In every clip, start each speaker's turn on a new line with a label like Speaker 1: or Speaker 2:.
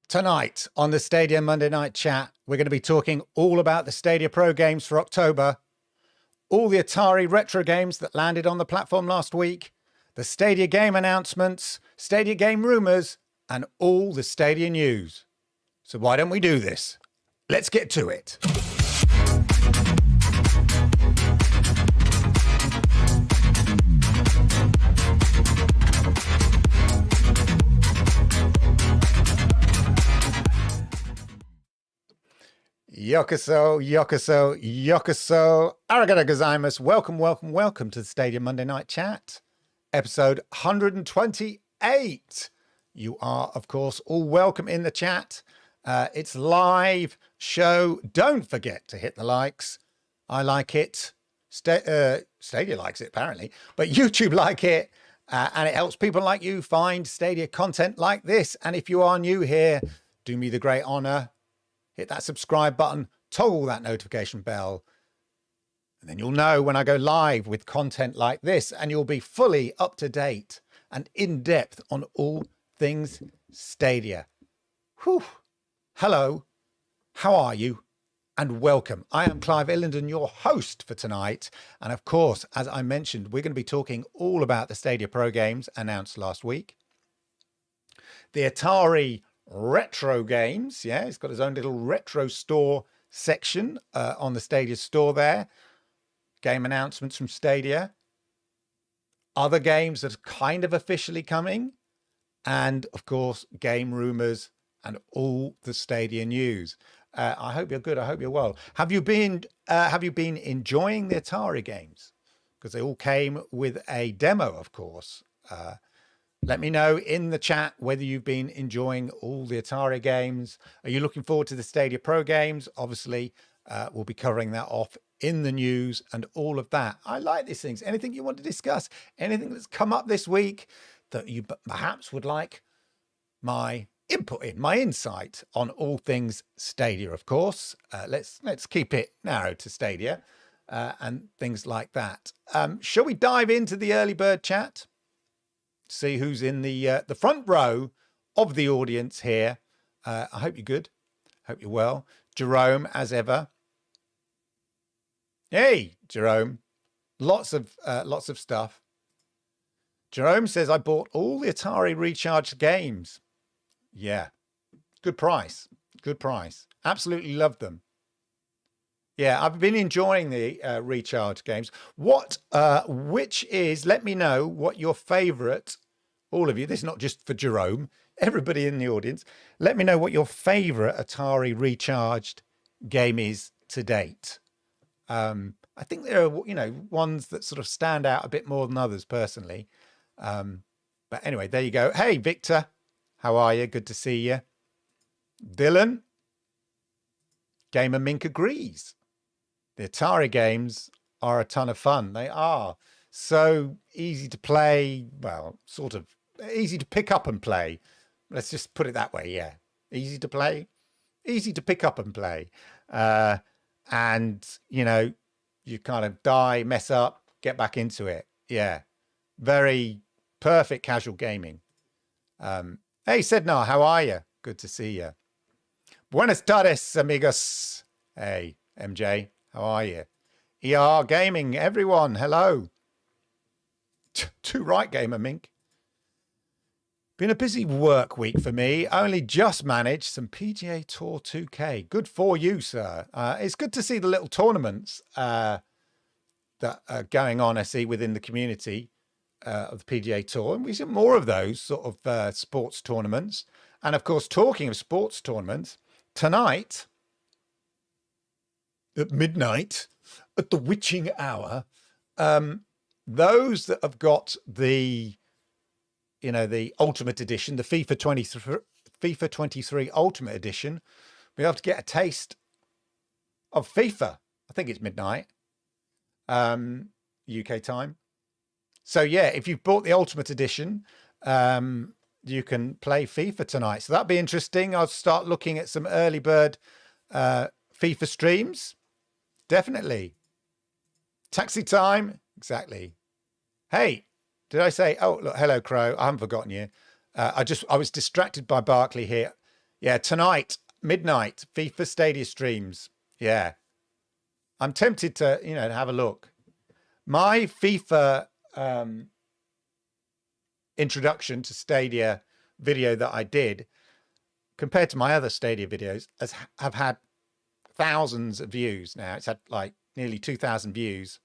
Speaker 1: Tonight on the Stadia Monday Night Chat, we're going to be talking all about the Stadia Pro games for October, all the Atari retro games that landed on the platform last week, the Stadia game announcements, Stadia game rumors, and all the Stadia news. So why don't we do this? Let's get to it. Yokoso, yokoso, yokoso. Arigato gozaimasu. Welcome to the Stadia Monday Night Chat, episode 128. You are, of course, all welcome in the chat. It's live show. Don't forget to hit the likes. I like it. Stadia likes it, apparently. But YouTube like it. And it helps people like you find Stadia content like this. And if you are new here, do me the great honor. Hit that subscribe button, toggle that notification bell, and then you'll know when I go live with content like this, and you'll be fully up to date and in depth on all things Stadia. Whew. Hello, how are you? And welcome. I am Clive Illenden, your host for tonight. And of course, as I mentioned, we're going to be talking all about the Stadia Pro games announced last week. The Atari retro games. Yeah, it's got his own little retro store section on the Stadia store there. Game announcements from Stadia. Other games that are kind of officially coming. And of course, game rumors and all the Stadia news. I hope you're good. I hope you're well. Have you been enjoying the Atari games? Because they all came with a demo, of course. Let me know in the chat whether you've been enjoying all the Atari games. Are you looking forward to the Stadia Pro games? Obviously, we'll be covering that off in the news and all of that. I like these things. Anything you want to discuss? Anything that's come up this week that you perhaps would like my input in, my insight on all things Stadia, of course. Let's keep it narrow to Stadia and things like that. Shall we dive into the early bird chat? See who's in the front row of the audience here. I hope you're good. Hope you're well. Jerome, as ever. Hey, Jerome. Lots of stuff. Jerome says, I bought all the Atari Recharged games. Yeah. Good price. Good price. Absolutely loved them. Yeah, I've been enjoying the Recharge games. Which is, let me know what your favorite, all of you, this is not just for Jerome, everybody in the audience, let me know what your favorite Atari Recharged game is to date. I think there are, ones that sort of stand out a bit more than others personally. But anyway, there you go. Hey, Victor, how are you? Good to see you. Dylan, Gamer Mink agrees. The Atari games are a ton of fun. They are so easy to play. Well, sort of easy to pick up and play. Let's just put it that way. Yeah. Easy to play, easy to pick up and play. And, you kind of die, mess up, get back into it. Yeah. Very perfect casual gaming. Hey, Sednar, how are you? Good to see you. Buenas tardes, amigos. Hey, MJ. How are you? ER Gaming, everyone, hello. Too right, Gamer Mink. Been a busy work week for me. Only just managed some PGA Tour 2K. Good for you, sir. It's good to see the little tournaments that are going on, I see, within the community of the PGA Tour. And we see more of those sort of sports tournaments. And of course, talking of sports tournaments, tonight, at midnight, at the witching hour, those that have got the, the Ultimate Edition, the FIFA 23 Ultimate Edition, we have to get a taste of FIFA. I think it's midnight, UK time. So yeah, if you've bought the Ultimate Edition, you can play FIFA tonight. So that'd be interesting. I'll start looking at some early bird FIFA streams. Definitely. Taxi time. Exactly. Hey, did I say, oh, look, hello, Crow. I haven't forgotten you. I was distracted by Barclay here. Yeah, tonight, midnight, FIFA Stadia streams. Yeah. I'm tempted to, to have a look. My FIFA introduction to Stadia video that I did, compared to my other Stadia videos, have had thousands of views now. It's had like nearly 2,000 views.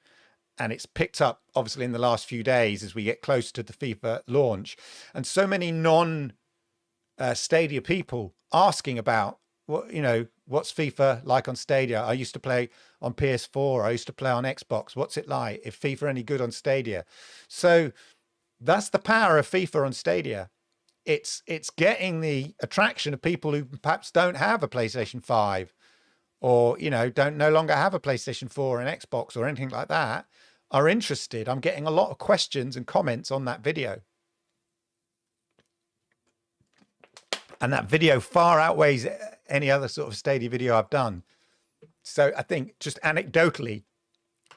Speaker 1: And it's picked up, obviously, in the last few days as we get close to the FIFA launch. And so many non-Stadia people asking about, what's FIFA like on Stadia? I used to play on PS4. I used to play on Xbox. What's it like? Is FIFA any good on Stadia? So that's the power of FIFA on Stadia. It's getting the attraction of people who perhaps don't have a PlayStation 5 or, don't no longer have a PlayStation 4 and Xbox or anything like that, are interested. I'm getting a lot of questions and comments on that video. And that video far outweighs any other sort of Stadia video I've done. So I think just anecdotally,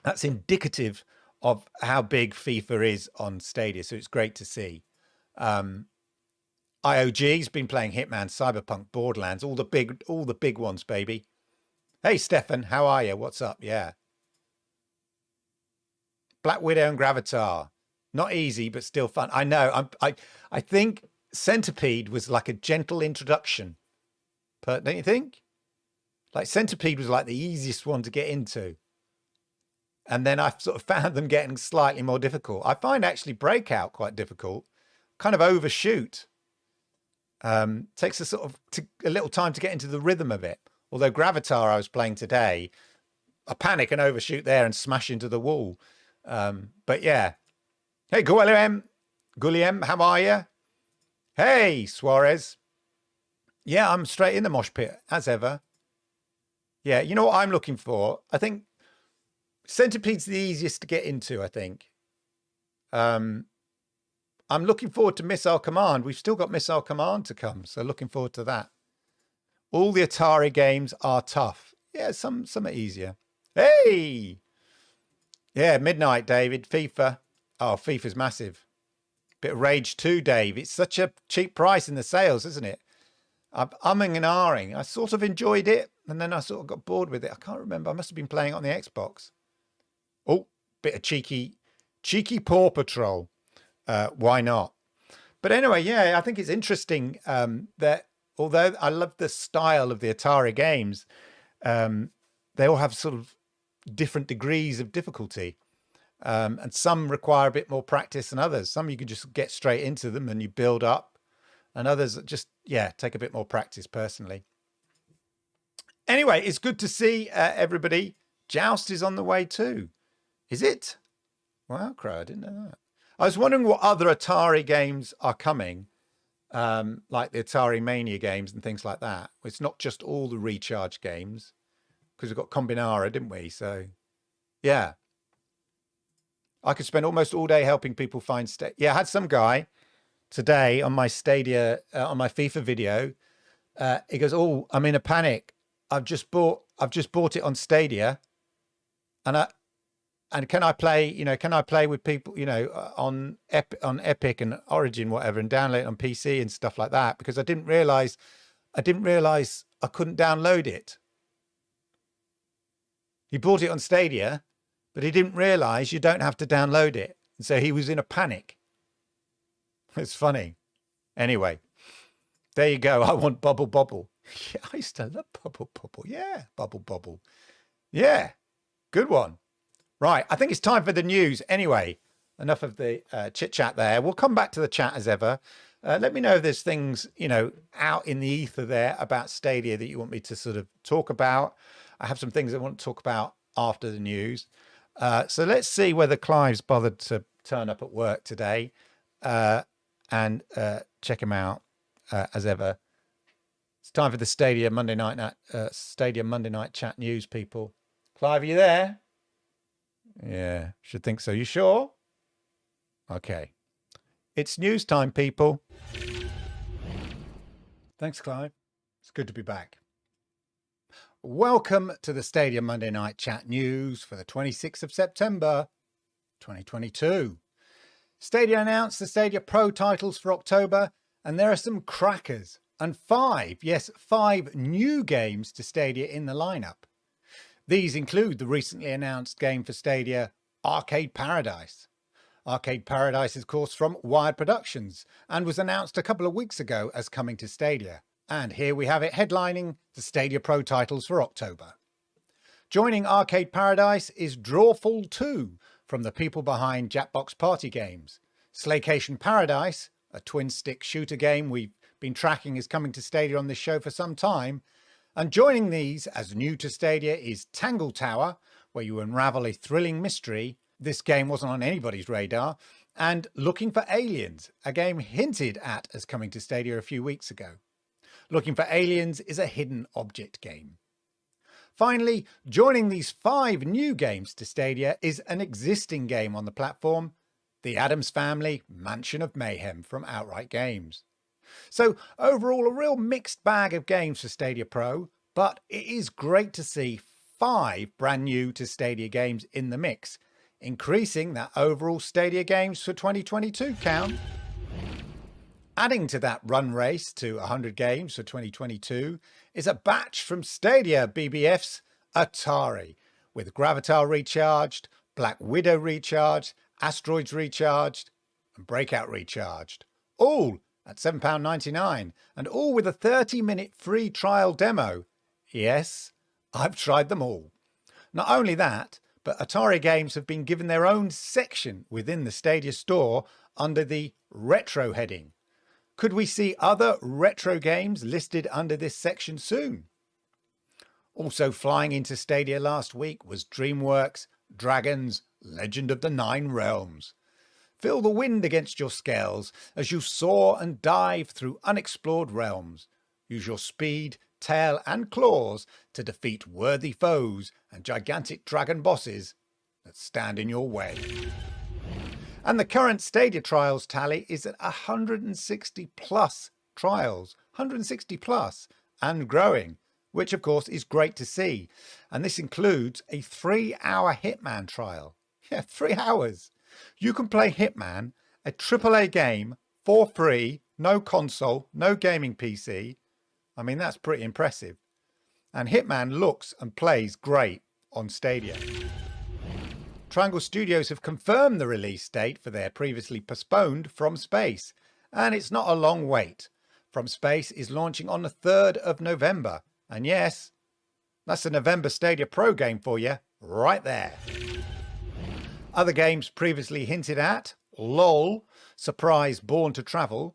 Speaker 1: that's indicative of how big FIFA is on Stadia. So it's great to see. IOG's been playing Hitman, Cyberpunk, Borderlands, all the big ones, baby. Hey, Stefan, how are you? What's up? Yeah. Black Widow and Gravatar. Not easy, but still fun. I know. I think Centipede was like a gentle introduction. But don't you think? Like Centipede was like the easiest one to get into. And then I sort of found them getting slightly more difficult. I find actually Breakout quite difficult. Kind of overshoot. Takes a little time to get into the rhythm of it. Although Gravatar I was playing today, I panic and overshoot there and smash into the wall. But yeah. Hey, Guillem, how are you? Hey, Suarez. Yeah, I'm straight in the mosh pit, as ever. Yeah, you know what I'm looking for? I think Centipede's the easiest to get into, I think. I'm looking forward to Missile Command. We've still got Missile Command to come, so looking forward to that. All the Atari games are tough. Yeah, some are easier. Hey! Yeah, midnight, David. FIFA. Oh, FIFA's massive. Bit of Rage 2, Dave. It's such a cheap price in the sales, isn't it? I'm umming and ahhing. I sort of enjoyed it, and then I sort of got bored with it. I can't remember. I must have been playing it on the Xbox. Oh, bit of cheeky Paw Patrol. Why not? But anyway, yeah, I think it's interesting that although I love the style of the Atari games, they all have sort of different degrees of difficulty. And some require a bit more practice than others. Some you can just get straight into them and you build up. And others just, take a bit more practice personally. Anyway, it's good to see everybody. Joust is on the way too. Is it? Wow, Crow, I didn't know that. I was wondering what other Atari games are coming, like the Atari Mania games and things like that. It's not just all the Recharged games, because we've got Combinara, didn't we? So, yeah. I could spend almost all day helping people find Stadia. Yeah, I had some guy today on my Stadia, on my FIFA video. He goes, "Oh, I'm in a panic. I've just bought it on Stadia, and can I play? Can I play with people? On Epic and Origin, whatever, and download it on PC and stuff like that? Because I didn't realize I couldn't download it. He bought it on Stadia, but he didn't realize you don't have to download it. And so he was in a panic. It's funny. Anyway, there you go. I want Bubble Bobble. Yeah, I used to love Bubble Bobble. Yeah, Bubble Bobble. Yeah, good one. Right, I think it's time for the news. Anyway, enough of the chit chat there. We'll come back to the chat as ever. Let me know if there's things, out in the ether there about Stadia that you want me to sort of talk about. I have some things I want to talk about after the news. So let's see whether Clive's bothered to turn up at work today and check him out as ever. It's time for the Stadia Monday night chat news, people. Clive, are you there? Yeah, should think so. You sure? Okay. It's news time, people. Thanks, Clive. It's good to be back. Welcome to the Stadia Monday Night Chat News for the 26th of September, 2022. Stadia announced the Stadia Pro titles for October, and there are some crackers. and 5 new games to Stadia in the lineup. These include the recently announced game for Stadia, Arcade Paradise. Arcade Paradise is, of course, from Wired Productions and was announced a couple of weeks ago as coming to Stadia. And here we have it headlining the Stadia Pro titles for October. Joining Arcade Paradise is Drawful 2 from the people behind Jackbox Party Games. Slaycation Paradise, a twin-stick shooter game we've been tracking, is coming to Stadia on this show for some time. And joining these as new to Stadia is Tangle Tower, where you unravel a thrilling mystery. This game wasn't on anybody's radar. And Looking for Aliens, a game hinted at as coming to Stadia a few weeks ago. Looking for Aliens is a hidden object game. Atfinally, joining these 5 new games to Stadia is an existing game on the platform, The Addams Family Mansion of Mayhem from Outright Games. So overall, a real mixed bag of games for Stadia Pro, but it is great to see 5 brand new to Stadia games in the mix, increasing that overall Stadia games for 2022 count. Adding to that run race to 100 games for 2022 is a batch from Stadia BBF's Atari, with Gravatar Recharged, Black Widow Recharged, Asteroids Recharged, and Breakout Recharged, all at £7.99, and all with a 30-minute free trial demo. Yes, I've tried them all. Not only that, but Atari Games have been given their own section within the Stadia store under the Retro heading. Could we see other retro games listed under this section soon? Also flying into Stadia last week was DreamWorks' Dragon's Legend of the Nine Realms. Feel the wind against your scales as you soar and dive through unexplored realms. Use your speed, tail and claws to defeat worthy foes and gigantic dragon bosses that stand in your way. And the current Stadia trials tally is at 160 plus trials, 160 plus and growing, which of course is great to see. And this includes a 3-hour Hitman trial. Yeah, 3 hours. You can play Hitman, a AAA game, for free, no console, no gaming PC. I mean, that's pretty impressive. And Hitman looks and plays great on Stadia. Triangle Studios have confirmed the release date for their previously postponed From Space, and it's not a long wait. From Space is launching on the 3rd of November, and yes, that's a November Stadia Pro game for you, right there. Other games previously hinted at, LOL, Surprise Born to Travel.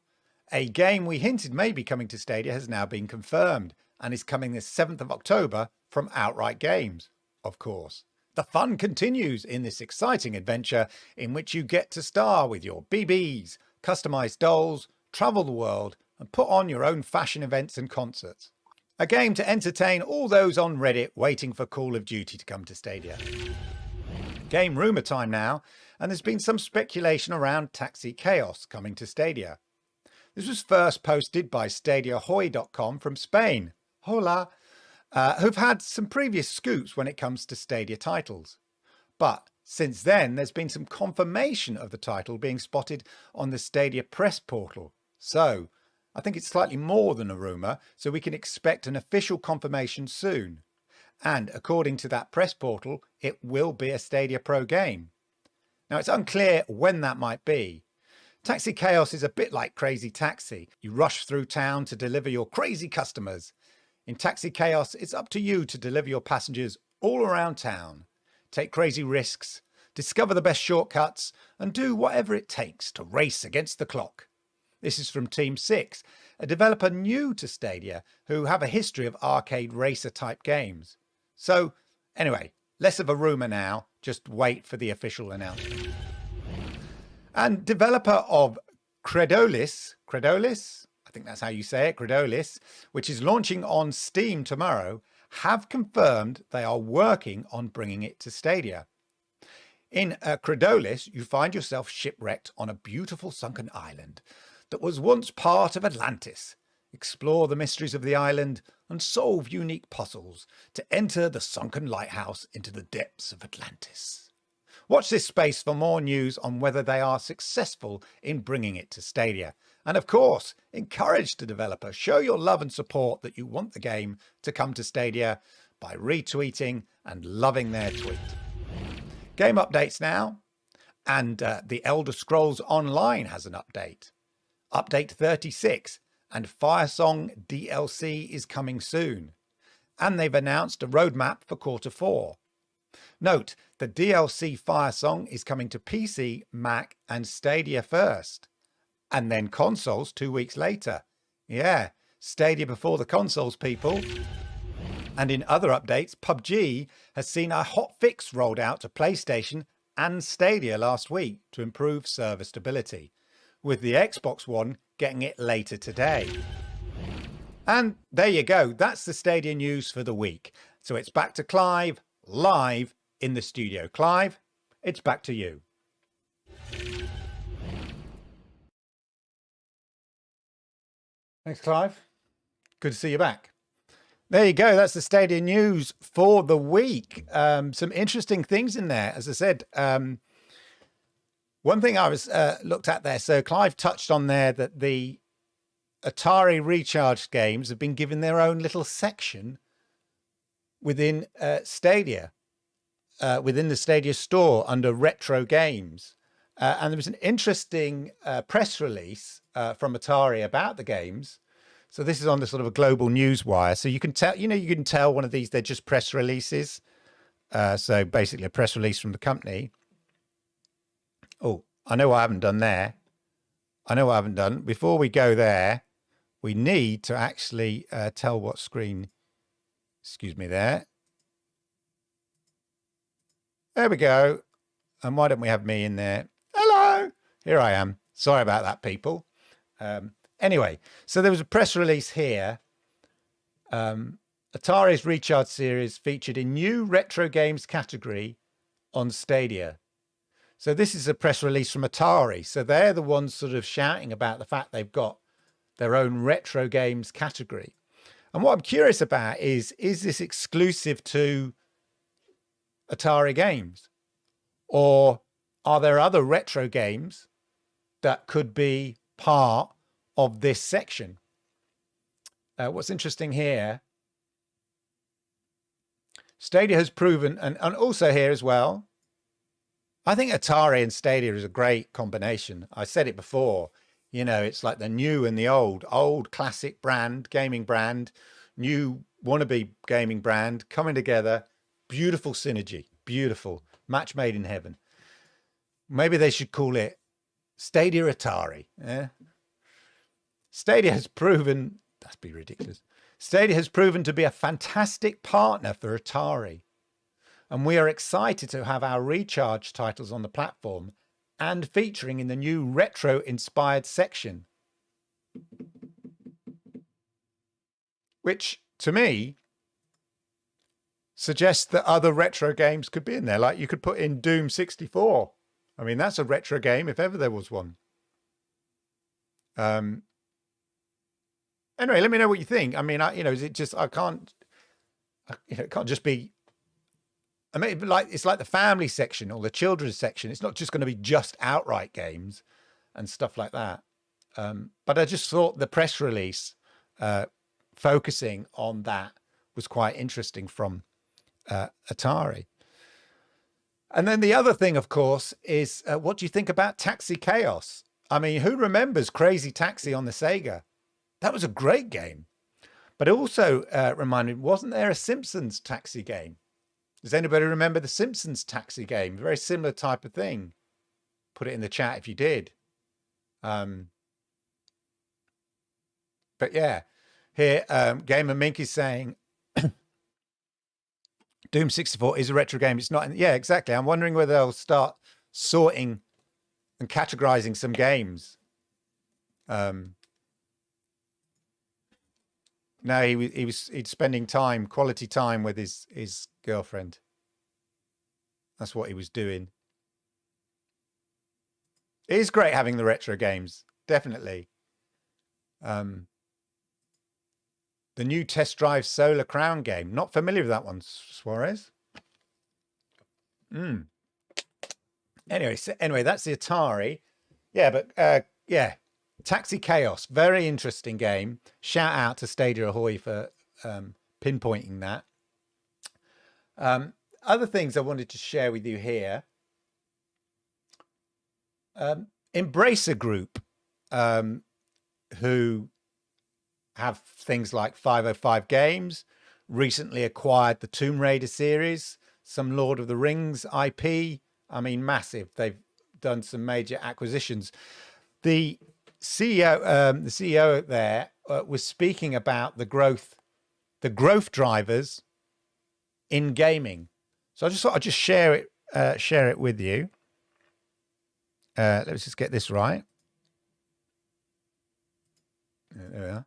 Speaker 1: A game we hinted may be coming to Stadia has now been confirmed, and is coming the 7th of October from Outright Games, of course. The fun continues in this exciting adventure in which you get to star with your BBs, customised dolls, travel the world and put on your own fashion events and concerts. A game to entertain all those on Reddit waiting for Call of Duty to come to Stadia. Game rumour time now, and there's been some speculation around Taxi Chaos coming to Stadia. This was first posted by StadiaHoy.com from Spain. Hola! Who've had some previous scoops when it comes to Stadia titles. But since then, there's been some confirmation of the title being spotted on the Stadia press portal. So I think it's slightly more than a rumour, so we can expect an official confirmation soon. And according to that press portal, it will be a Stadia Pro game. Now, it's unclear when that might be. Taxi Chaos is a bit like Crazy Taxi. You rush through town to deliver your crazy customers. In Taxi Chaos, it's up to you to deliver your passengers all around town. Take crazy risks, discover the best shortcuts, and do whatever it takes to race against the clock. This is from Team 6, a developer new to Stadia who have a history of arcade racer type games. So anyway, less of a rumour now, just wait for the official announcement. And developer of Credolis, I think that's how you say it, Credolis, which is launching on Steam tomorrow, have confirmed they are working on bringing it to Stadia. In Credolis, you find yourself shipwrecked on a beautiful sunken island that was once part of Atlantis. Explore the mysteries of the island and solve unique puzzles to enter the sunken lighthouse into the depths of Atlantis. Watch this space for more news on whether they are successful in bringing it to Stadia. And of course, encourage the developer. Show your love and support that you want the game to come to Stadia by retweeting and loving their tweet. Game updates now. And the Elder Scrolls Online has an update. Update 36. And Firesong DLC is coming soon. And they've announced a roadmap for Q4. Note, the DLC Firesong is coming to PC, Mac, and Stadia first. And then consoles 2 weeks later. Yeah, Stadia before the consoles, people. And in other updates, PUBG has seen a hot fix rolled out to PlayStation and Stadia last week to improve server stability, with the Xbox One getting it later today. And there you go. That's the Stadia news for the week. So it's back to Clive, live in the studio. Clive, it's back to you. Thanks, Clive. Good to see you back. There you go. That's the Stadia news for the week. Some interesting things in there. As I said, one thing I was looked at there. So Clive touched on there that the Atari Recharged games have been given their own little section within Stadia, within the Stadia store under retro games. And there was an interesting press release from Atari about the games. So this is on the sort of a global news wire. So you can tell, you can tell one of these, they're just press releases. So basically a press release from the company. Oh, I know what I haven't done there. I know what I haven't done. Before we go there, we need to actually tell what screen, excuse me there. There we go. And why don't we have me in there? Hello, here I am. Sorry about that, people. Anyway, so there was a press release here. Atari's Recharged series featured in new retro games category on Stadia. So this is a press release from Atari. So they're the ones sort of shouting about the fact they've got their own retro games category. And what I'm curious about is this exclusive to Atari Games? Or are there other retro games that could be part of this section? What's interesting here, Stadia has proven, and also here as well, I think Atari and Stadia is a great combination. I said it before, it's like the new and the old classic brand, gaming brand, new wannabe gaming brand coming together. Beautiful synergy, beautiful match made in heaven. Maybe they should call it Stadia Atari. Yeah? Stadia has proven, that'd be ridiculous. Stadia has proven to be a fantastic partner for Atari. And we are excited to have our Recharge titles on the platform and featuring in the new retro-inspired section. Which, to me, suggests that other retro games could be in there. Like you could put in Doom 64. I mean, that's a retro game if ever there was one. Anyway, let me know what you think. I mean, is it just, it can't just be, I mean, it's like the family section or the children's section. It's not just going to be just outright games and stuff like that. But I just thought the press release focusing on that was quite interesting from Atari. And then the other thing, of course, is what do you think about Taxi Chaos? I mean, who remembers Crazy Taxi on the Sega? That was a great game. But it also reminded me, wasn't there a Simpsons taxi game? Does anybody remember the Simpsons taxi game? Very similar type of thing. Put it in the chat if you did. But yeah, here Gamer Mink is saying Doom 64 is a retro game. It's not. Yeah, exactly. I'm wondering whether they'll start sorting and categorizing some games. No, he'd spending quality time with his girlfriend. That's what he was doing. It is great having the retro games, definitely. The new Test Drive Solar Crown game. Not familiar with that one, Suarez. Anyway, that's the Atari. Yeah, but yeah. Taxi Chaos, very interesting game. Shout out to Stadia Ahoy for pinpointing that. Other things I wanted to share with you here. Embracer Group, who have things like 505 Games, recently acquired the Tomb Raider series, some Lord of the Rings IP. I mean, massive. They've done some major acquisitions. The CEO there was speaking about the growth drivers in gaming. So I just thought I'd just share it with you. Let's just get this right. There we are.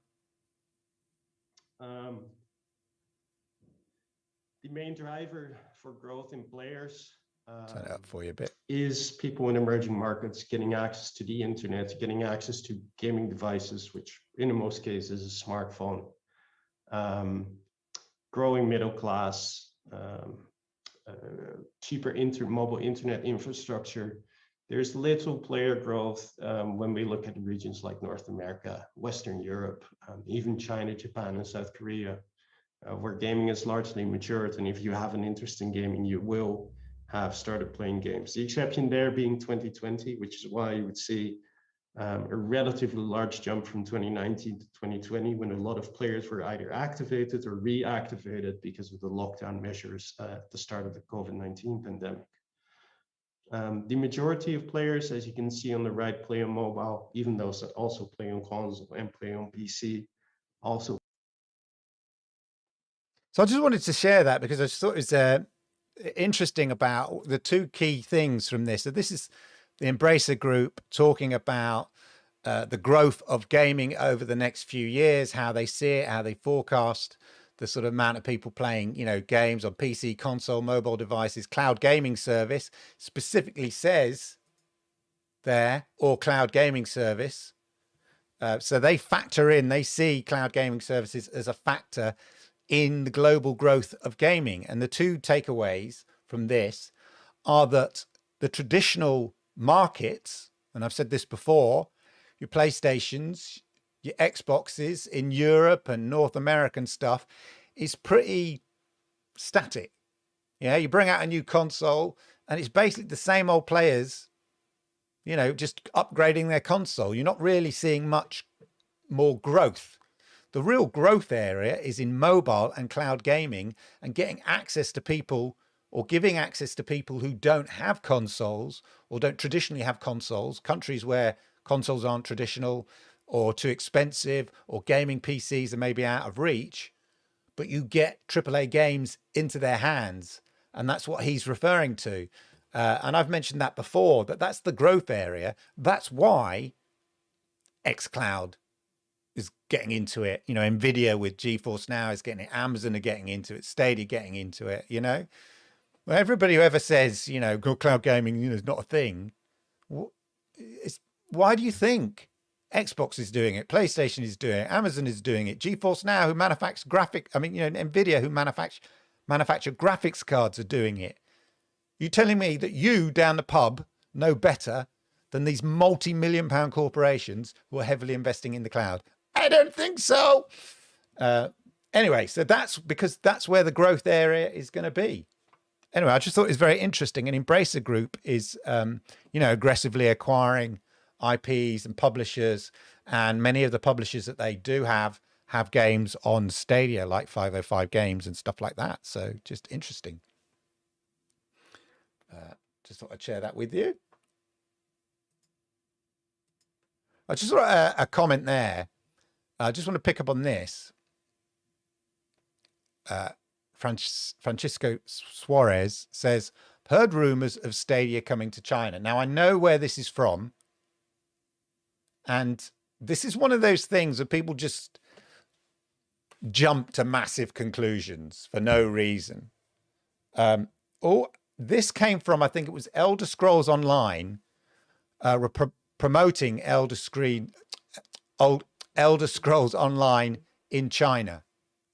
Speaker 2: The main driver for growth in players
Speaker 1: Turn it up for you a bit.
Speaker 2: is people in emerging markets getting access to the internet, getting access to gaming devices, which in most cases is a smartphone. Growing middle class, cheaper mobile internet infrastructure. There's little player growth when we look at regions like North America, Western Europe, even China, Japan, and South Korea, where gaming is largely matured. And if you have an interest in gaming, you will have started playing games. The exception there being 2020, which is why you would see a relatively large jump from 2019 to 2020, when a lot of players were either activated or reactivated because of the lockdown measures at the start of the COVID-19 pandemic. The majority of players, as you can see on the right, play on mobile, even those that also play on console and play on PC also.
Speaker 1: So I just wanted to share that because I just thought it was interesting about the two key things from this. So this is the Embracer Group talking about the growth of gaming over the next few years, how they see it, how they forecast the sort of amount of people playing, games on PC, console, mobile devices. Cloud gaming service specifically says there, or cloud gaming service. So they factor in, they see cloud gaming services as a factor in the global growth of gaming. And the two takeaways from this are that the traditional markets, and I've said this before, your PlayStations, your Xboxes in Europe and North American stuff is pretty static. Yeah, you bring out a new console and it's basically the same old players, just upgrading their console. You're not really seeing much more growth. The real growth area is in mobile and cloud gaming, and getting access to people, or giving access to people who don't have consoles or don't traditionally have consoles, countries where consoles aren't traditional or too expensive, or gaming PCs are maybe out of reach, but you get AAA games into their hands. And that's what he's referring to. And I've mentioned that before, that's the growth area. That's why xCloud is getting into it. Nvidia with GeForce Now is getting it. Amazon are getting into it. Stadia getting into it. Well, everybody who ever says, cloud gaming is not a thing, why do you think Xbox is doing it? PlayStation is doing it. Amazon is doing it. GeForce Now, who manufactures Nvidia, who manufacture graphics cards, are doing it. You telling me that you down the pub know better than these multi-million-pound corporations who are heavily investing in the cloud? I don't think so. Anyway, so that's because that's where the growth area is going to be. Anyway, I just thought it was very interesting. And Embracer Group is, aggressively acquiring IPs and publishers, and many of the publishers that they do have games on Stadia, like 505 Games and stuff like that. So just interesting. Just thought I'd share that with you. I just saw a comment there. I just want to pick up on this. Francisco Suarez says, heard rumors of Stadia coming to China. Now, I know where this is from. And this is one of those things that people just jump to massive conclusions for no reason. This came from, I think it was Elder Scrolls Online, promoting Elder Scrolls Online in China.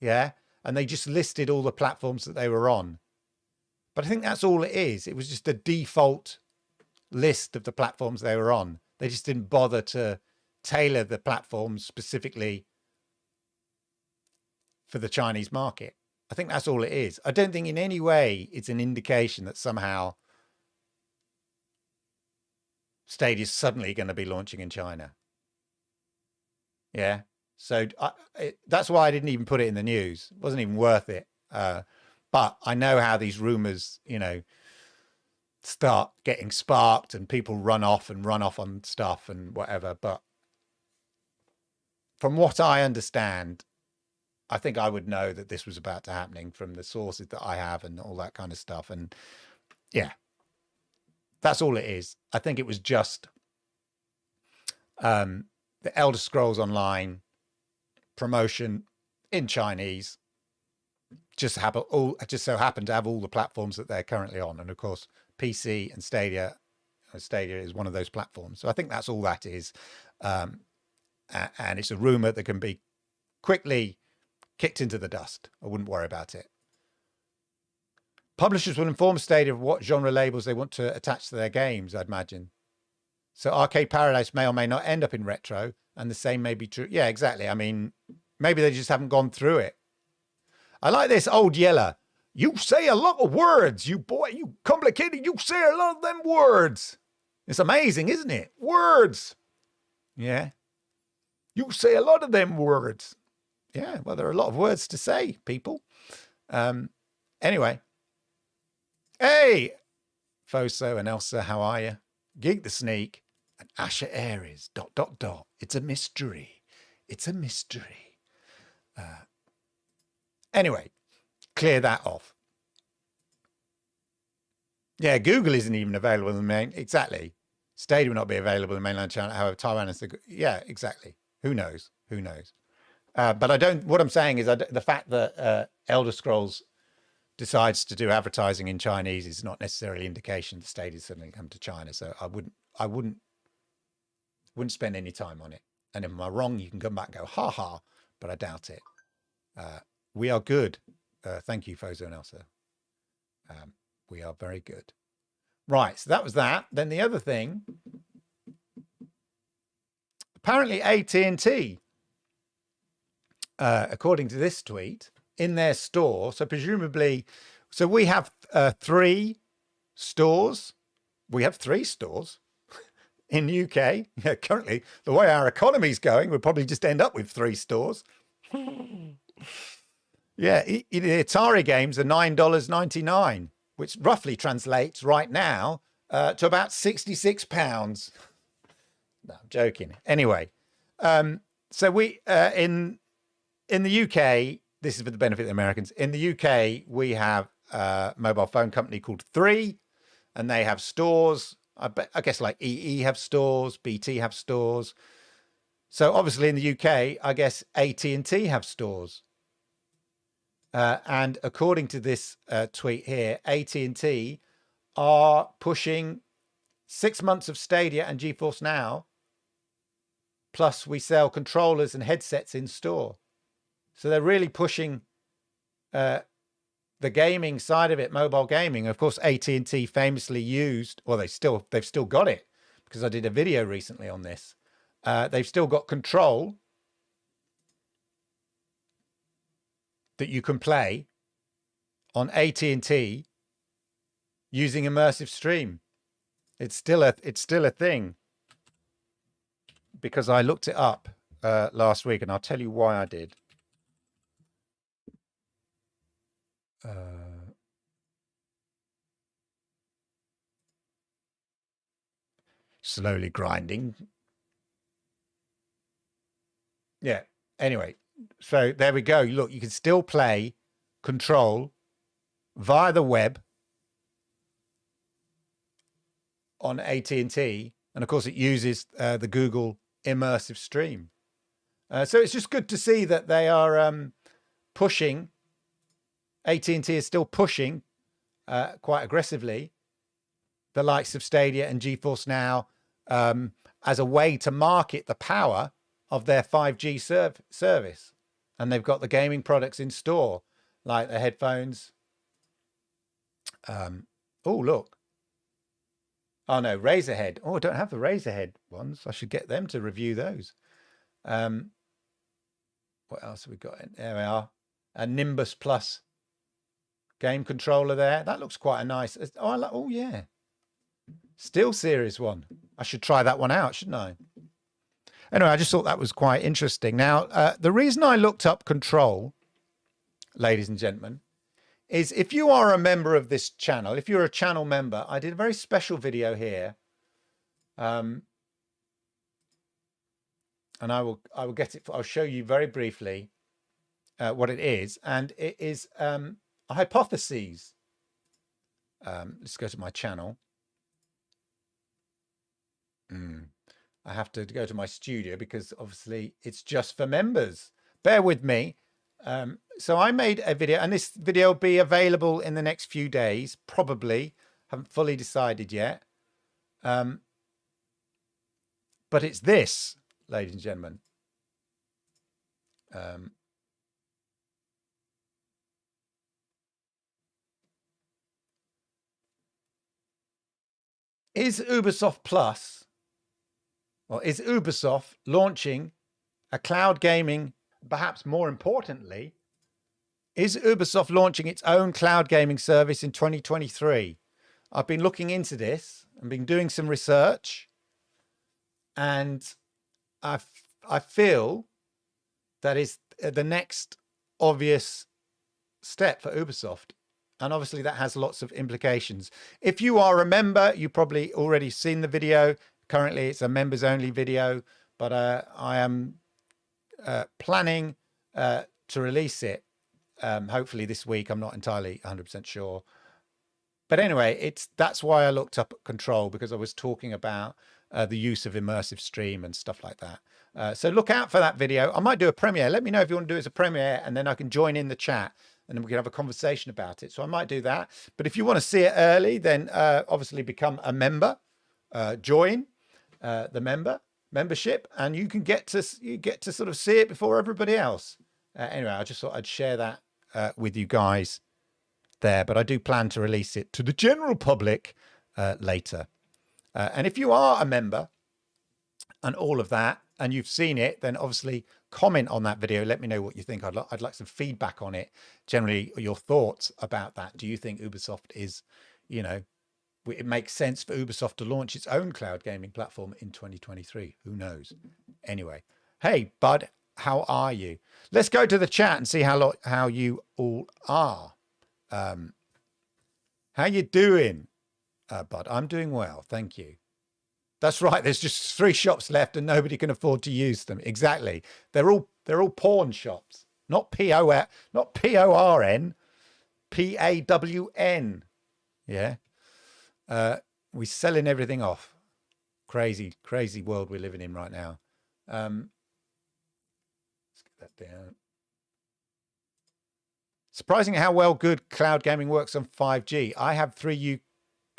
Speaker 1: Yeah. And they just listed all the platforms that they were on. But I think that's all it is. It was just a default list of the platforms they were on. They just didn't bother to tailor the platforms specifically for the Chinese market. I think that's all it is. I don't think in any way it's an indication that somehow Stadia is suddenly going to be launching in China. Yeah. So that's why I didn't even put it in the news. It wasn't even worth it. But I know how these rumors, start getting sparked and people run off on stuff and whatever. But from what I understand, I think I would know that this was about to happening from the sources that I have and all that kind of stuff. And yeah, that's all it is. I think it was just the Elder Scrolls Online promotion in Chinese just so happened to have all the platforms that they're currently on. And of course, PC and Stadia is one of those platforms. So I think that's all that is. And it's a rumor that can be quickly kicked into the dust. I wouldn't worry about it. Publishers will inform Stadia of what genre labels they want to attach to their games, I'd imagine. So Arcade Paradise may or may not end up in retro, and the same may be true. Yeah, exactly. I mean, maybe they just haven't gone through it. I like this Old Yeller. You say a lot of words, you boy, you complicated. You say a lot of them words. It's amazing, isn't it? Words. Yeah. You say a lot of them words. Yeah, well, there are a lot of words to say, people. Anyway. Hey, Foso and Elsa, how are you? Geek the Sneak and Asher Aries, ... It's a mystery. It's a mystery. Anyway, clear that off. Yeah, Google isn't even available in the main. Exactly. Stadia will not be available in mainland China. However, Taiwan is the. Yeah, exactly. Who knows? Who knows? But I don't. What I'm saying is, the fact that Elder Scrolls decides to do advertising in Chinese is not necessarily indication that Stadia is suddenly come to China. So I wouldn't spend any time on it. And if I'm wrong, you can come back and go, ha ha. But I doubt it. We are good. Thank you, Fozo and Elsa. We are very good. Right, so that was that. Then the other thing, apparently AT&T, according to this tweet, in their store, so presumably, so we have 3 stores. We have 3 stores in the UK. Yeah, currently, the way our economy is going, we'll probably just end up with 3 stores. Yeah, the Atari games are $9.99, which roughly translates right now to about £66. No, I'm joking. Anyway, so we in the UK, this is for the benefit of the Americans. In the UK, we have a mobile phone company called 3, and they have stores. I guess like EE have stores, BT have stores. So obviously in the UK, I guess AT&T have stores. And according to this tweet here, AT&T are pushing 6 months of Stadia and GeForce Now. Plus we sell controllers and headsets in store. So they're really pushing the gaming side of it, mobile gaming. Of course, AT&T famously used, or they've still got it, because I did a video recently on this. They've still got Control that you can play on AT&T using immersive stream. It's still a thing, because I looked it up last week, and I'll tell you why I did. Slowly grinding. Yeah. Anyway, so there we go. Look, you can still play Control via the web on AT&T, and of course it uses the Google immersive stream. So it's just good to see that they are pushing. AT&T is still pushing quite aggressively the likes of Stadia and GeForce Now as a way to market the power of their 5G service. And they've got the gaming products in store, like the headphones. Oh, look. Oh no, Razorhead. Oh, I don't have the Razorhead ones. I should get them to review those. What else have we got? There we are. A Nimbus Plus game controller there. That looks quite a nice. Oh, I like. Oh yeah. Steel Series one. I should try that one out, shouldn't I? Anyway, I just thought that was quite interesting. Now, the reason I looked up Control, ladies and gentlemen, is if you are a member of this channel, if you're a channel member, I did a very special video here. And I will get it. I'll show you very briefly what it is. And it is a hypotheses. Let's go to my channel. I have to go to my studio because obviously it's just for members. Bear with me. So I made a video, and this video will be available in the next few days, probably. Haven't fully decided yet. But it's this, ladies and gentlemen. Is Ubisoft Plus, or is Ubisoft launching a cloud gaming, perhaps more importantly, is Ubisoft launching its own cloud gaming service in 2023? I've been looking into this and been doing some research, and I feel that is the next obvious step for Ubisoft. And obviously that has lots of implications. If you are a member, you probably already seen the video. Currently it's a members only video, but I am planning to release it hopefully this week. I'm not entirely 100% sure. But anyway, that's why I looked up Control, because I was talking about the use of immersive stream and stuff like that. So look out for that video. I might do a premiere. Let me know if you want to do it as a premiere, and then I can join in the chat and then we can have a conversation about it. So I might do that. But if you want to see it early, then obviously become a member, join the membership, and you get to sort of see it before everybody else. Anyway, I just thought I'd share that with you guys there, but I do plan to release it to the general public later. And if you are a member and all of that, and you've seen it, then obviously comment on that video. Let me know what you think. I'd like some feedback on it. Generally, your thoughts about that. Do you think Ubisoft is, it makes sense for Ubisoft to launch its own cloud gaming platform in 2023? Who knows? Anyway, hey, Bud, how are you? Let's go to the chat and see how you all are. How you doing, Bud? I'm doing well, thank you. That's right. There's just 3 shops left, and nobody can afford to use them. Exactly. They're all pawn shops, not PORN, PAWN. Yeah. We're selling everything off. Crazy world we're living in right now. Let's get that down. Surprising how well good cloud gaming works on 5G. I have 3 UK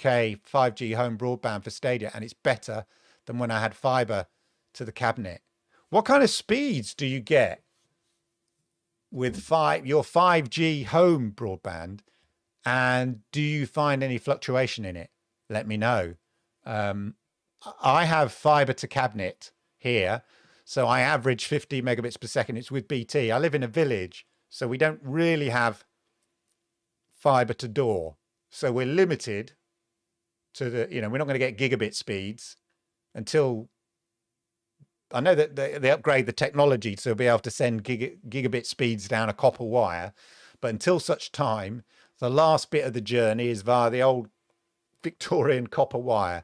Speaker 1: 5G home broadband for Stadia, and it's better than when I had fiber to the cabinet. What kind of speeds do you get with your 5G home broadband, and do you find any fluctuation in it? Let me know. I have fiber to cabinet here, so I average 50 megabits per second. It's with BT. I live in a village, so we don't really have fiber to door, so we're limited to we're not going to get gigabit speeds until, I know that they upgrade the technology to be able to send gigabit speeds down a copper wire, but until such time, the last bit of the journey is via the old Victorian copper wire.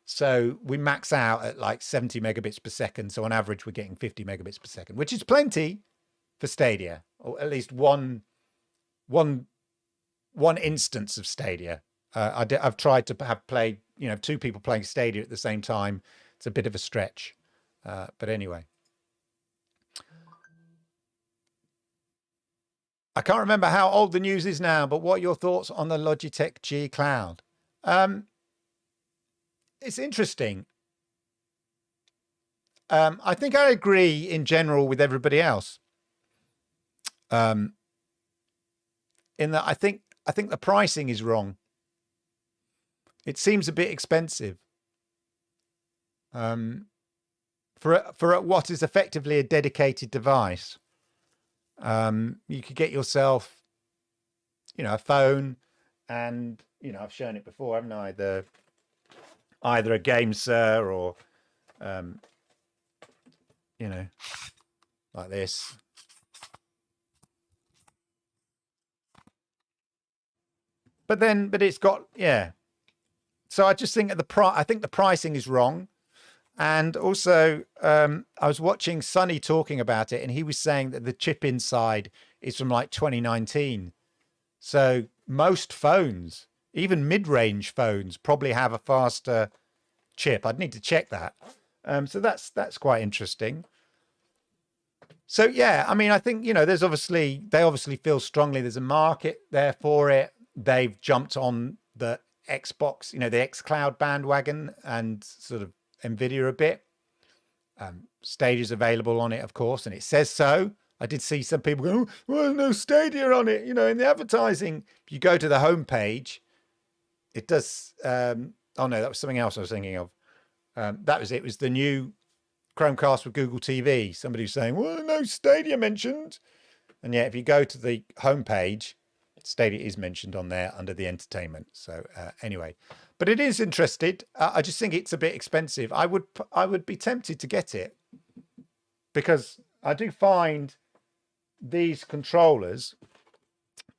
Speaker 1: So we max out at like 70 megabits per second. So on average, we're getting 50 megabits per second, which is plenty for Stadia, or at least one instance of Stadia. I've tried to have played, 2 people playing Stadia at the same time. It's a bit of a stretch, but anyway. I can't remember how old the news is now, but what are your thoughts on the Logitech G Cloud? It's interesting. I think I agree in general with everybody else. In that I think the pricing is wrong. It seems a bit expensive. For what is effectively a dedicated device. You could get yourself, a phone, and I've shown it before, haven't I? Either a Game Sir or like this. But it's got, So I just think I think the pricing is wrong. And also, I was watching Sonny talking about it, and he was saying that the chip inside is from like 2019. So most phones, even mid-range phones, probably have a faster chip. I'd need to check that. So that's quite interesting. So yeah, I mean, I think they obviously feel strongly there's a market there for it. They've jumped on the Xbox, the xCloud bandwagon, and sort of NVIDIA a bit. Stadia's available on it, of course, and it says so. I did see some people go, well, no Stadia on it, in the advertising. If you go to the homepage, it does. Oh no, that was something else I was thinking of. That was it. It was the new Chromecast with Google TV. Somebody was saying, well, no Stadia mentioned. And yet, if you go to the homepage, Stadia is mentioned on there under the entertainment. So anyway, but it is interested. I just think it's a bit expensive. I would be tempted to get it because I do find these controllers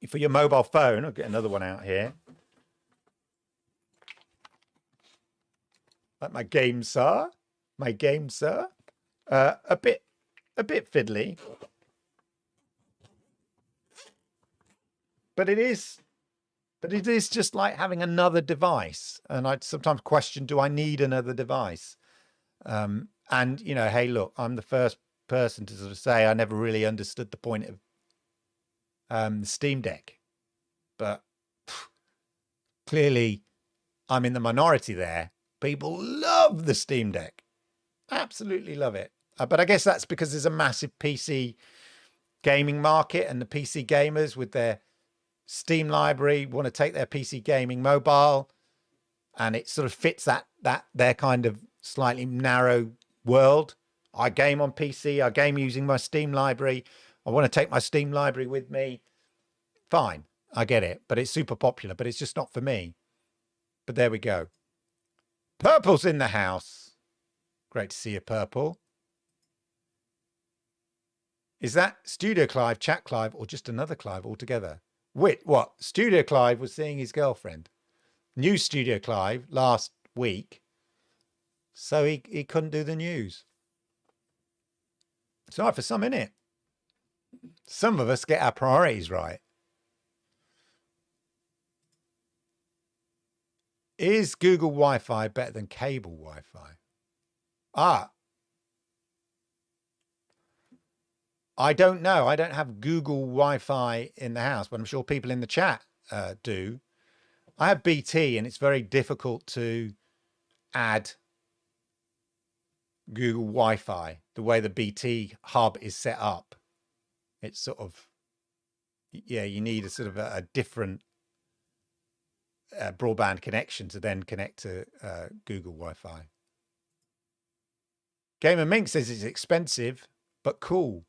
Speaker 1: for your mobile phone. I'll get another one out here. Like my Game Sir, a bit fiddly. But it is just like having another device. And I sometimes question, do I need another device? And, hey, look, I'm the first person to sort of say I never really understood the point of the Steam Deck. But clearly I'm in the minority there. People love the Steam Deck. Absolutely love it. But I guess that's because there's a massive PC gaming market, and the PC gamers with their Steam library want to take their PC gaming mobile, and it sort of fits that their kind of slightly narrow world. I game on PC, I game using my Steam library. I want to take my Steam library with me. Fine, I get it, but it's super popular, but it's just not for me. But there we go. Purple's in the house. Great to see you, Purple. Is that Studio Clive, Chat Clive, or just another Clive altogether? What? Studio Clive was seeing his girlfriend. New Studio Clive last week. So he couldn't do the news. It's hard for some, innit? Some of us get our priorities right. Is Google Wi-Fi better than cable Wi-Fi? I don't know. I don't have Google Wi-Fi in the house, but I'm sure people in the chat do. I have BT, and it's very difficult to add Google Wi-Fi the way the BT hub is set up. It's sort of, you need a sort of a different broadband connection to then connect to Google Wi-Fi. Gamer Mink says it's expensive, but cool.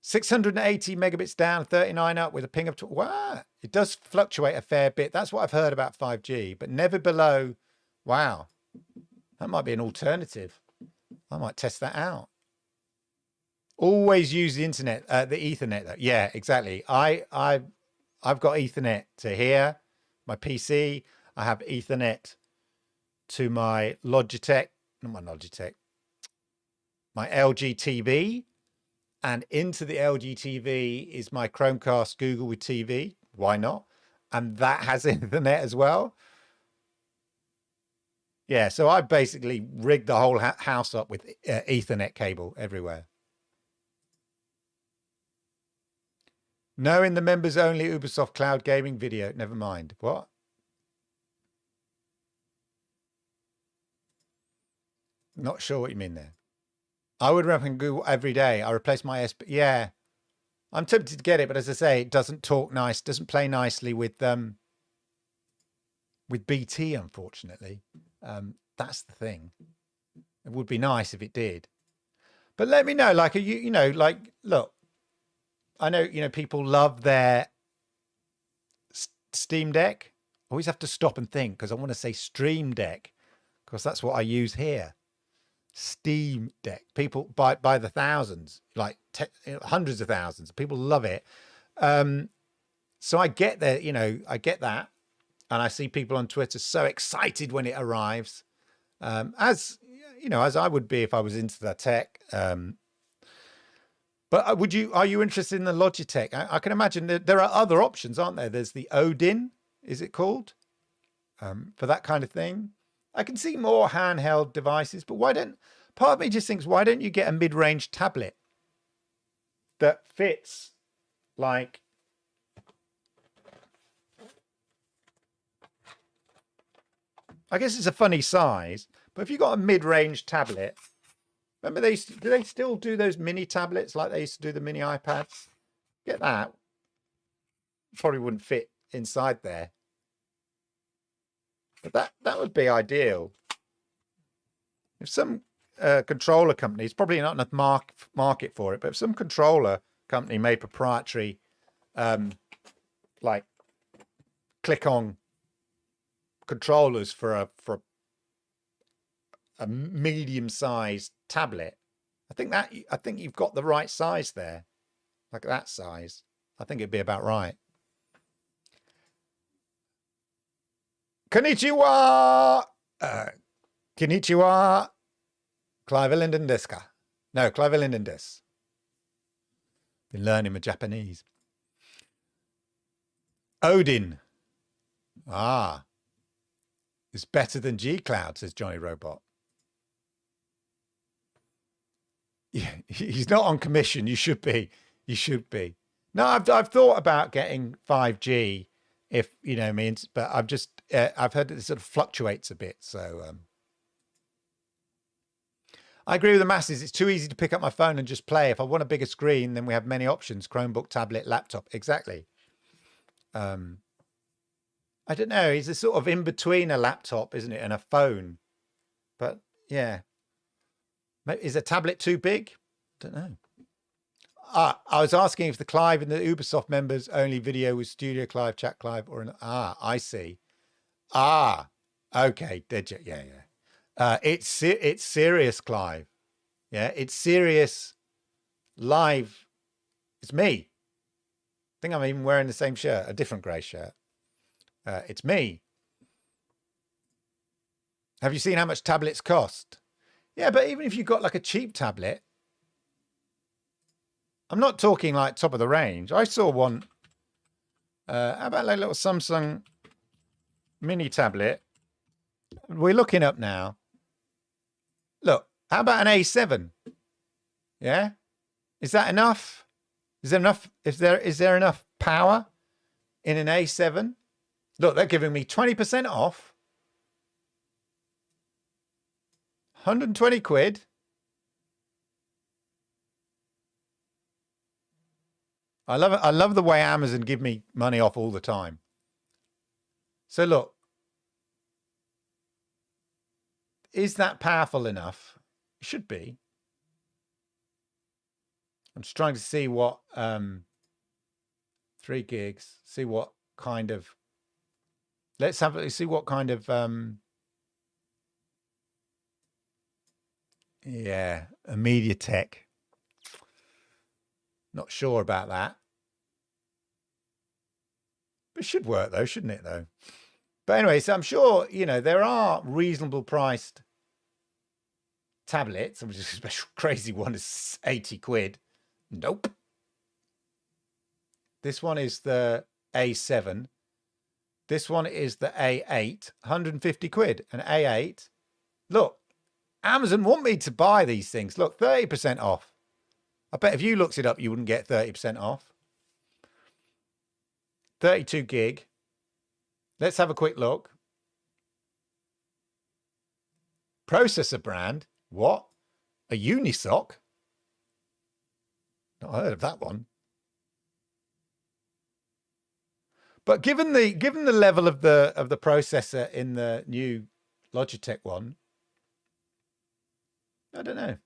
Speaker 1: 680 megabits down, 39 up with a ping of... Wow, it does fluctuate a fair bit. That's what I've heard about 5G, but never below... Wow, that might be an alternative. I might test that out. Always use the internet, the Ethernet, though. Yeah, exactly. I've got Ethernet to here, my PC. I have Ethernet to my Logitech, not my Logitech, my LG TV. And into the LG TV is my Chromecast Google with TV. Why not? And that has Ethernet as well. Yeah, so I basically rigged the whole house up with Ethernet cable everywhere. No, in the members only Ubisoft Cloud Gaming video. Never mind. What? Not sure what you mean there. I would recommend Google every day. I replace my SP. Yeah, I'm tempted to get it, but as I say, it doesn't talk nice, doesn't play nicely with with BT, unfortunately. That's the thing. It would be nice if it did. But let me know, like, are you know, like, look, I know, people love their Steam Deck. I always have to stop and think because I want to say Stream Deck because that's what I use here. Steam Deck. People by the thousands, like hundreds of thousands. People love it. So I get that, I get that. And I see people on Twitter so excited when it arrives, as I would be if I was into the tech. But are you interested in the Logitech? I can imagine there are other options, aren't there? There's the Odin, is it called? For that kind of thing. I can see more handheld devices, but part of me just thinks, why don't you get a mid-range tablet that fits like, I guess it's a funny size, but if you got a mid-range tablet, remember do they still do those mini tablets like they used to do the mini iPads? Get that. Probably wouldn't fit inside there. But that would be ideal. If some controller companies, probably not enough market for it, but if some controller company made proprietary, like click-on controllers for a medium-sized tablet, I think you've got the right size there, like that size. I think it'd be about right. Konnichiwa! Konnichiwa! Clive Linden desu ka? No, Clive Linden desu. Been learning my Japanese. Odin. It's better than G-Cloud, says Johnny Robot. Yeah, he's not on commission. You should be. You should be. No, I've thought about getting 5G, if you know what I mean, but I've heard that it sort of fluctuates a bit. So I agree with the masses. It's too easy to pick up my phone and just play. If I want a bigger screen, then we have many options: Chromebook, tablet, laptop. Exactly. I don't know. It's a sort of in between a laptop, isn't it, and a phone? But yeah, is a tablet too big? Don't know. I was asking if the Clive and the Ubisoft members only video with Studio Clive, Chat Clive, or I see. Okay, did you? Yeah. It's serious, Clive. Yeah, it's serious. Live. It's me. I think I'm even wearing the same shirt, a different grey shirt. It's me. Have you seen how much tablets cost? Yeah, but even if you've got like a cheap tablet, I'm not talking like top of the range. I saw one. How about like a little Samsung mini tablet? We're looking up now. Look, how about an A7? Yeah, is that enough? Is there enough? Is there enough power in an A7? Look, they're giving me 20% off. 120 quid. I love it. I love the way Amazon give me money off all the time. So look, is that powerful enough? It should be. I'm just trying to see what 3 gigs. See what kind of. Let's see what kind of yeah, a MediaTek. Not sure about that. But it should work though, shouldn't it though? But anyway, so I'm sure, there are reasonable priced tablets. Which is a special crazy one is 80 quid. Nope. This one is the A7. This one is the A8, 150 quid. An A8. Look, Amazon want me to buy these things. Look, 30% off. I bet if you looked it up, you wouldn't get 30% off. 32 gig. Let's have a quick look. Processor brand. What? A Unisoc? Not heard of that one. But given the level of the processor in the new Logitech one, I don't know.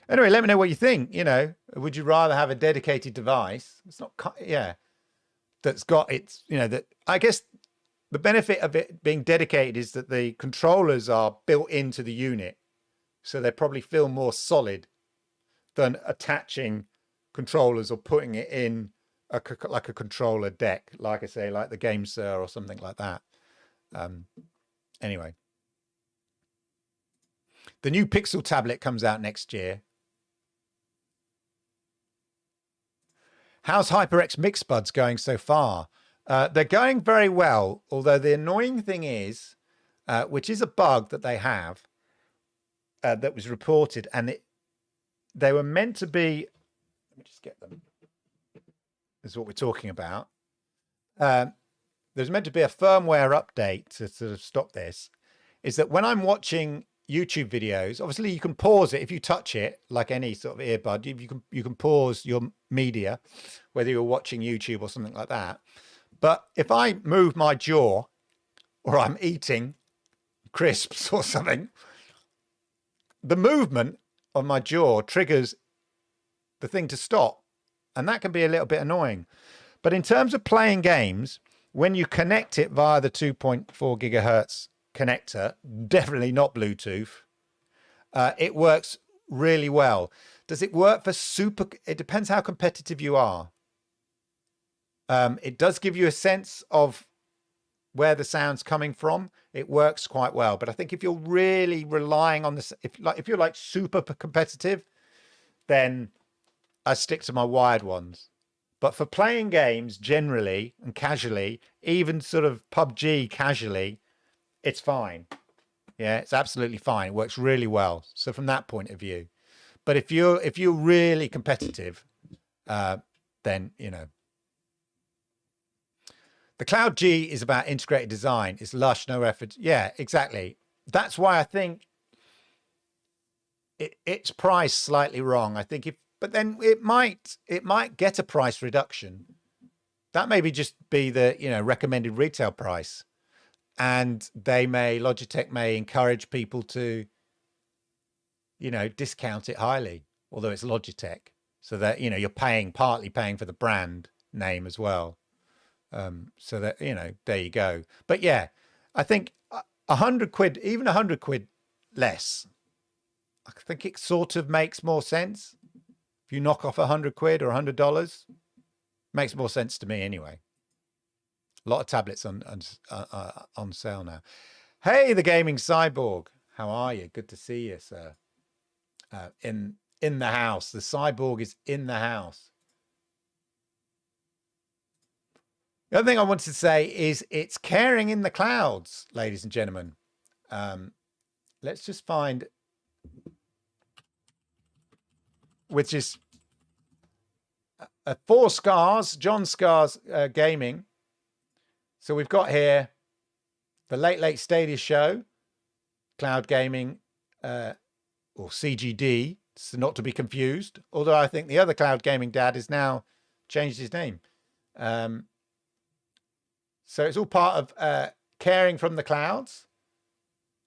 Speaker 1: Anyway, let me know what you think. You know, would you rather have a dedicated device? It's not, yeah, that's got its, you know, that I guess the benefit of it being dedicated is that the controllers are built into the unit, so they probably feel more solid than attaching controllers or putting it in like a controller deck, like I say, like the Game Sir or something like that. Anyway, the new Pixel tablet comes out next year. How's HyperX Mix Buds going so far? They're going very well, although the annoying thing is, which is a bug that they have, that was reported, and they were meant to be, let me just get them. This is what we're talking about. There's meant to be a firmware update to sort of stop this, is that when I'm watching YouTube videos, obviously you can pause it if you touch it, like any sort of earbud. You can pause your media, whether you're watching YouTube or something like that. But if I move my jaw, or I'm eating crisps or something, the movement of my jaw triggers the thing to stop, and that can be a little bit annoying. But in terms of playing games, when you connect it via the 2.4 gigahertz connector, definitely not Bluetooth, it works really well. Does it work for super? It depends how competitive you are. It does give you a sense of where the sound's coming from. It works quite well. But I think if you're really relying on this, if you're like super competitive, then I stick to my wired ones. But for playing games generally and casually, even sort of PUBG casually, it's fine. Yeah, it's absolutely fine. It works really well. So from that point of view, but if you're really competitive, then, you know, the Cloud G is about integrated design. It's lush, no effort. Yeah, exactly. That's why I think it's priced slightly wrong. I think but then it might get a price reduction. That maybe just be the, you know, recommended retail price. And Logitech may encourage people to, you know, discount it highly, although it's Logitech, so that, you know, you're partly paying for the brand name as well. So that, you know, there you go. But yeah, I think 100 quid, even 100 quid less, I think it sort of makes more sense. If you knock off 100 quid or $100, makes more sense to me anyway. A lot of tablets on sale now. Hey, the gaming cyborg, how are you? Good to see you, sir. In the house. The cyborg is in the house. The other thing I wanted to say is it's caring in the clouds, ladies and gentlemen. Let's just find, which is John Scar's Gaming. So we've got here the Late Stadia Show, Cloud Gaming, or CGD, so not to be confused. Although I think the other Cloud Gaming dad has now changed his name. So it's all part of caring from the clouds.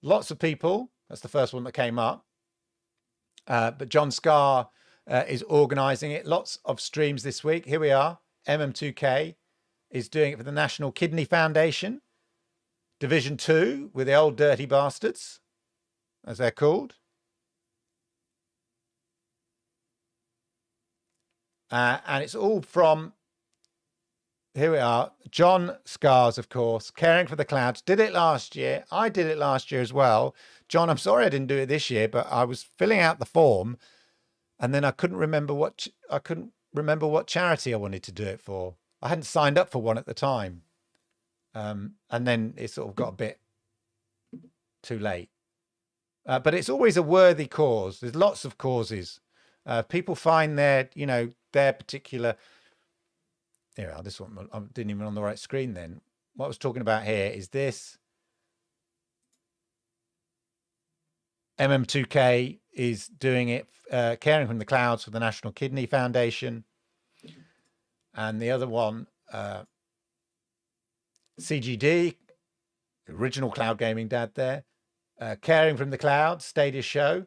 Speaker 1: Lots of people. That's the first one that came up. But John Scar is organizing it. Lots of streams this week. Here we are. MM2K is doing it for the National Kidney Foundation. Division 2 with the old dirty bastards, as they're called. And it's all from, here we are, John Scars, of course, Caring for the Clouds. Did it last year. I did it last year as well. John, I'm sorry I didn't do it this year, but I was filling out the form and then I couldn't remember what charity I wanted to do it for. I hadn't signed up for one at the time. And then it sort of got a bit too late. But it's always a worthy cause. There's lots of causes. People find their particular. Here, this one, I didn't even on the right screen then. What I was talking about here is this. MM2K is doing it, Caring from the Clouds for the National Kidney Foundation. And the other one CGD, original cloud gaming dad there. Caring from the Cloud, Stadia show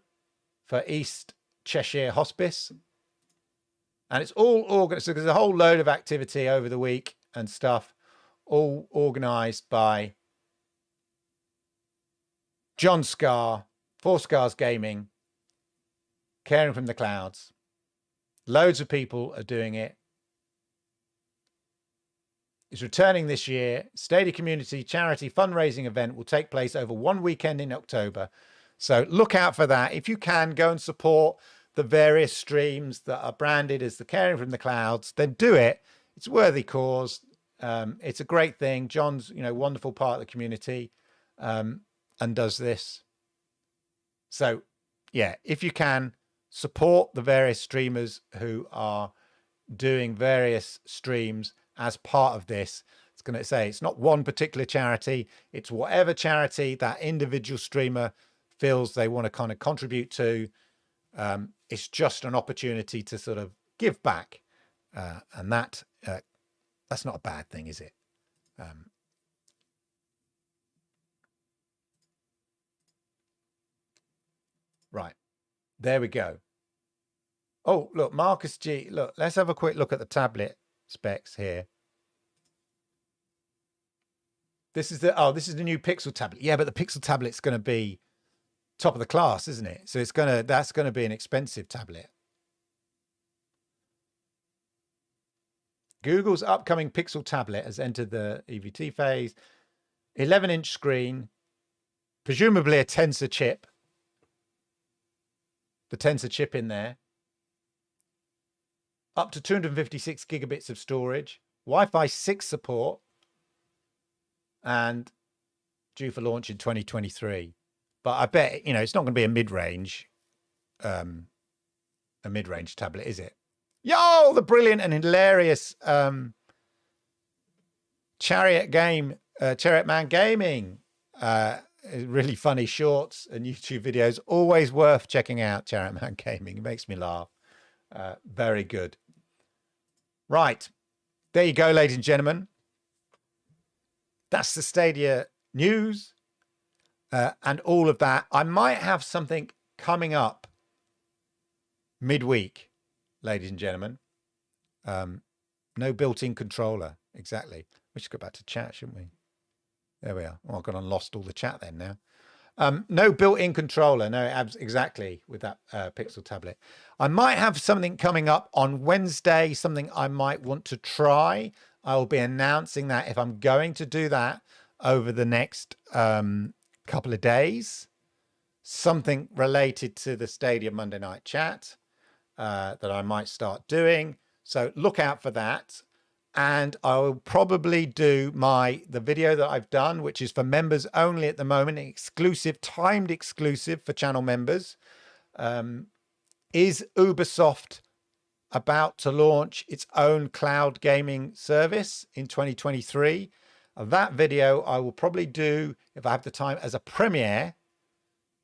Speaker 1: for East Cheshire Hospice. And it's all organized. So there's a whole load of activity over the week and stuff, all organized by John Scar, Four Scars Gaming, Caring from the Clouds. Loads of people are doing it. It's returning this year. Stadia Community Charity Fundraising event will take place over one weekend in October. So look out for that. If you can, go and support the various streams that are branded as the Caring from the Clouds, then do it. It's a worthy cause. It's a great thing. John's, wonderful part of the community, and does this. So yeah, if you can, support the various streamers who are doing various streams as part of this. It's going to say it's not one particular charity. It's whatever charity that individual streamer feels they want to kind of contribute to. It's just an opportunity to sort of give back. And that's not a bad thing, is it? Right. There we go. Oh, look, Marcus G. Look, let's have a quick look at the tablet specs here. This is the new Pixel tablet. Yeah, but the Pixel tablet's going to be top of the class, isn't it? So that's going to be an expensive tablet. Google's upcoming Pixel tablet has entered the EVT phase. 11-inch screen, presumably a Tensor chip. The Tensor chip in there. Up to 256 gigabits of storage. Wi-Fi 6 support. And due for launch in 2023. But I bet, it's not going to be a mid-range tablet, is it? Yo, the brilliant and hilarious Chariot Man Gaming. Really funny shorts and YouTube videos. Always worth checking out, Chariot Man Gaming. It makes me laugh. Very good. Right. There you go, ladies and gentlemen. That's the Stadia news and all of that. I might have something coming up midweek, ladies and gentlemen. No built-in controller. Exactly. We should go back to chat, shouldn't we? There we are. Oh, I've gone and lost all the chat then now. No built-in controller. No, exactly, with that Pixel tablet. I might have something coming up on Wednesday, something I might want to try. I will be announcing that if I'm going to do that over the next couple of days. Something related to the Stadia Monday Night Chat that I might start doing. So look out for that. And I will probably do the video that I've done, which is for members only at the moment, exclusive, timed exclusive for channel members. Is Ubisoft about to launch its own cloud gaming service in 2023? That video I will probably do, if I have the time, as a premiere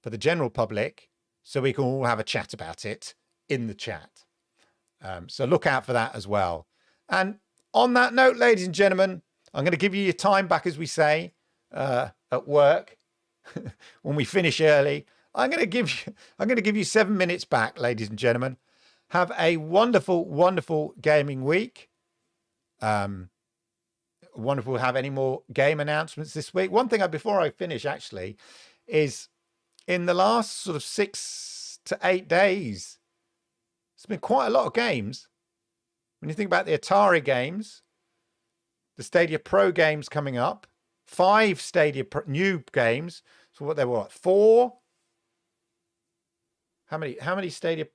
Speaker 1: for the general public, so we can all have a chat about it in the chat. So look out for that as well. And on that note, ladies and gentlemen, I'm going to give you your time back, as we say, at work when we finish early. I'm going to give you 7 minutes back, ladies and gentlemen. Have a wonderful, wonderful gaming week. Wonderful to have any more game announcements this week. One thing before I finish, actually, is in the last sort of 6 to 8 days, there's been quite a lot of games. When you think about the Atari games, the Stadia Pro games coming up, 5 Stadia new games. So what they were, 4? How many Stadia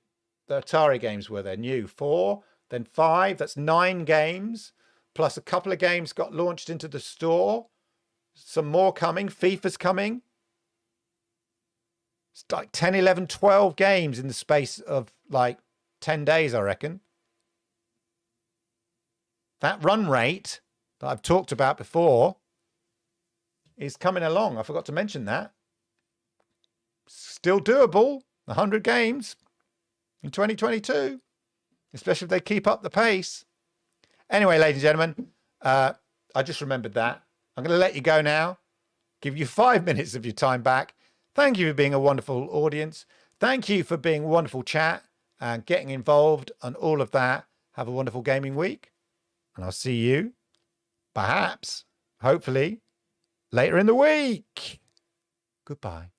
Speaker 1: the Atari games were there? New 4, then 5. That's 9 games, plus a couple of games got launched into the store. Some more coming. FIFA's coming. It's like 10, 11, 12 games in the space of like 10 days, I reckon. That run rate that I've talked about before is coming along. I forgot to mention that. Still doable. 100 games in 2022, especially if they keep up the pace. Anyway, ladies and gentlemen, I just remembered that. I'm going to let you go now. Give you 5 minutes of your time back. Thank you for being a wonderful audience. Thank you for being a wonderful chat and getting involved and all of that. Have a wonderful gaming week. And I'll see you, perhaps, hopefully, later in the week. Goodbye.